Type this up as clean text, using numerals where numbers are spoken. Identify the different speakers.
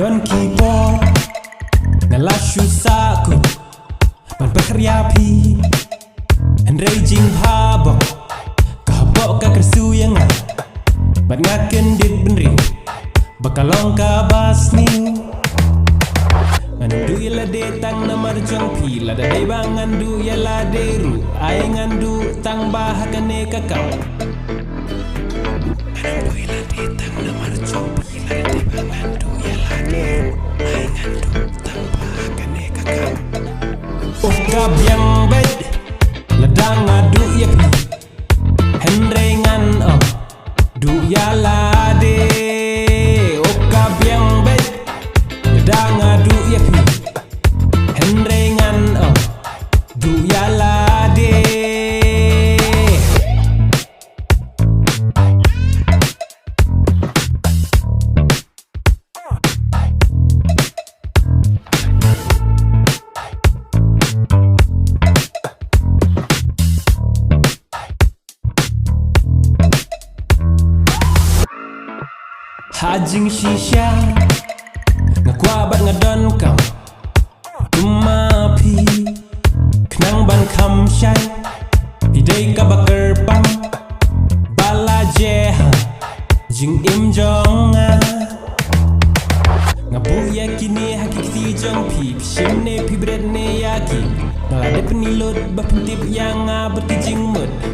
Speaker 1: Don kipo ngalashu saku man pekerjapi Hynrei jing habok kahabok ka kersu yang bat ngaken dit benri bakalong ka basni ngandu Ialade tang namar jong pi Lada dai bang ngandu Ialade ru ai ngandu tang bahagane kakau ngandu Ialade tang namar jong pi Lada dai bang ngandu Ialade ru ai ngandu tang bahagane kakau ka biang beit Lada ngadu yak Hynrei ngan du Ialade ka biang beit Lada ngadu yak Hynrei ngan du Ialade Hajing shisha ngakwabat ngadon kam kumapi kenang ban kam shai hidai ka bakar pam bala jeha jing im jonga ngabu yakini hakiki jong pi shimne pi bread ne yaki ngalade penilot bapentip yang berkijing mud